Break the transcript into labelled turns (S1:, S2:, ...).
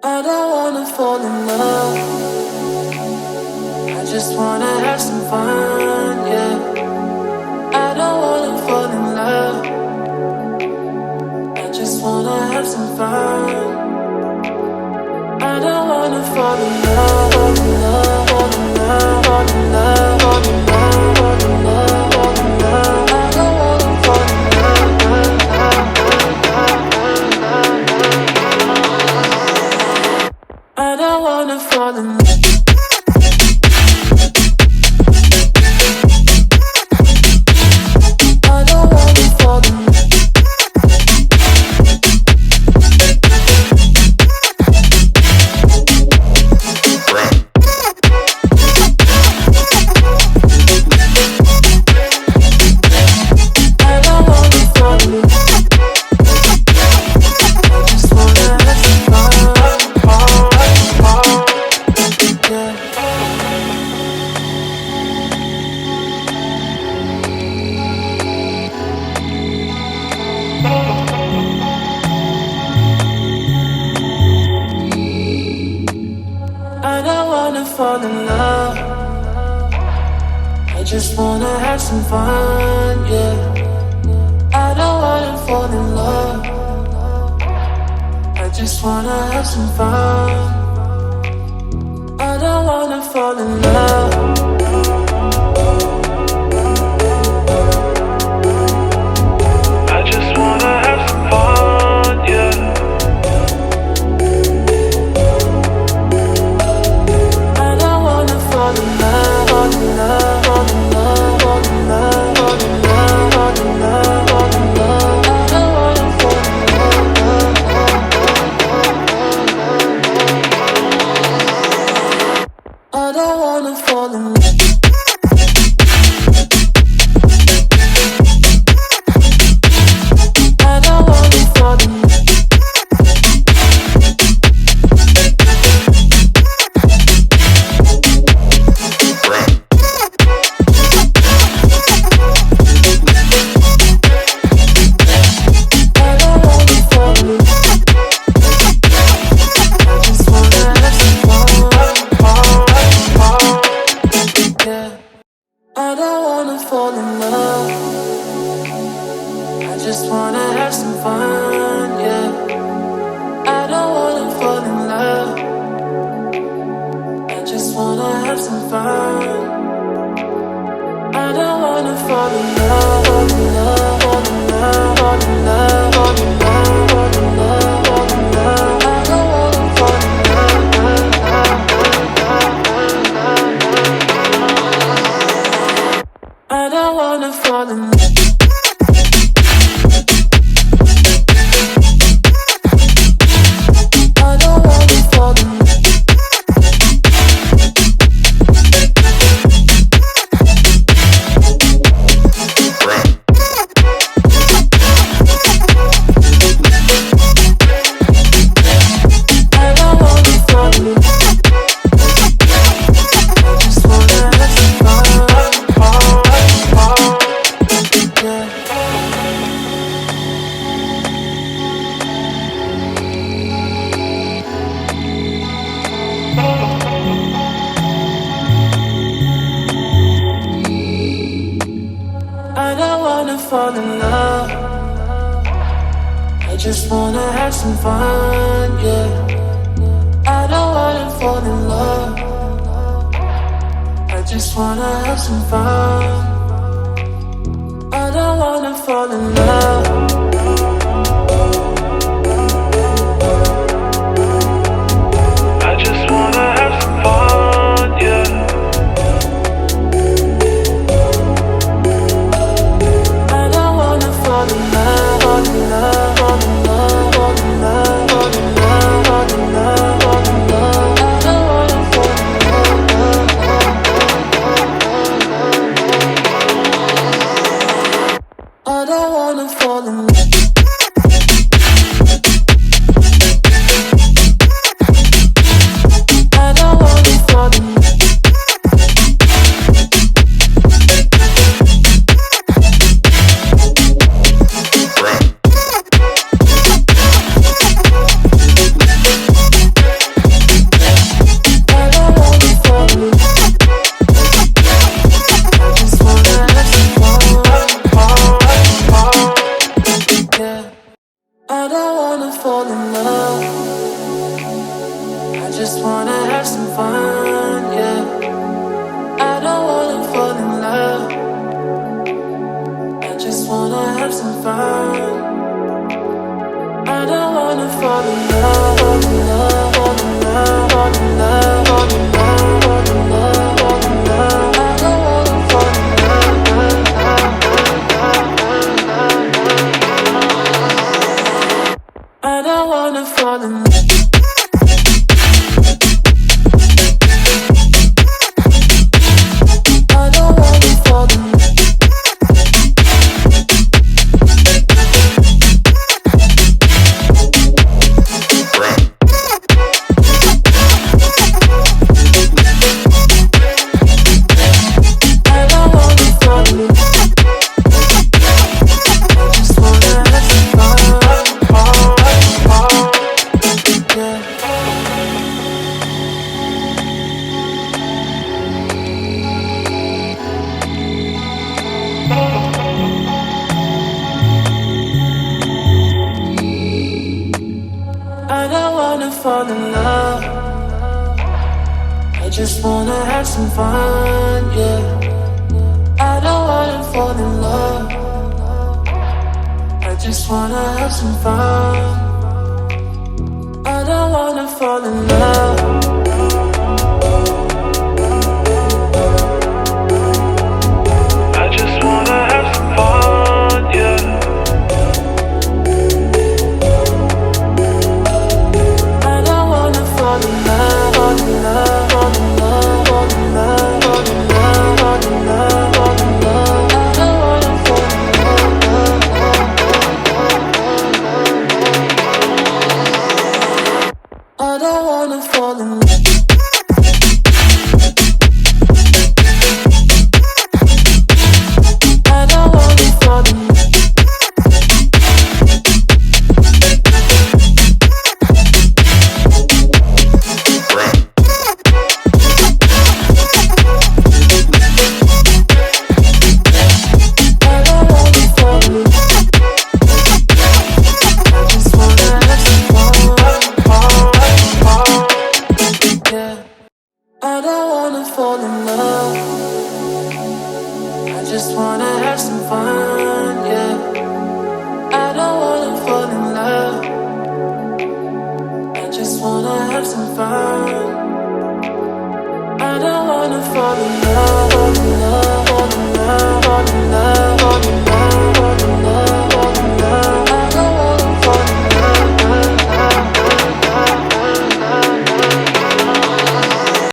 S1: I don't wanna fall in love. I just wanna have some fun, yeah. I don't wanna fall in love. I just wanna have some fun. I don't wanna fall in love, fall in love, fall in love, fall in love, fall in love, fall in love, fall in love. I don't wanna fall in love, I don't wanna fall in love. I don't wanna fall in love. I don't wanna fall in love. I just wanna have some fun, yeah. I don't wanna fall in love. I just wanna have some fun. I don't wanna fall in love. I just wanna have some fun, yeah. I don't wanna fall in love, fall in love, fall in love, fall in love, fall in love, fall in love, fall in love. I don't wanna fall in love. I don't wanna fall in love. I don't wanna fall in love. I just wanna have some fun, yeah. I don't wanna fall in love. I just wanna have some fun. I don't wanna fall in love, fall in love, fall in love, fall in love, fall in love, fall in love, fall in love. I don't wanna fall in love. I don't wanna fall in love. I don't wanna fall in love. I don't wanna fall in love. I just wanna have some fun, yeah. I don't wanna fall in love. I just wanna have some fun. I don't wanna fall in love. I just wanna have some fun, yeah. Fall in love, fall in love, fall in love, fall in love, fall in love, fall in love, fall in love. I don't wanna fall in love. just wanna have some fun, yeah. I don't wanna fall in love. I just wanna have some fun. I don't wanna fall in love, fall in love, fall in love, fall in love, fall in love, fall in love, fall in love. I don't wanna fall in love. I don't wanna fall in love. I don't wanna fall in love. I just wanna have some fun, yeah. I don't wanna fall in love. I just wanna have some fun. I don't wanna fall in love. I just wanna have some fun, yeah. I don't wanna fall in love, fall in love, fall in love, fall in love, fall in love, fall in love, fall in love. I don't wanna fall in love. I don't wanna fall in love. I don't wanna fall in love. I just wanna have some fun, yeah. I don't wanna fall in love. I just wanna have some fun. I don't wanna fall in love, fall in love, fall in love, fall in love.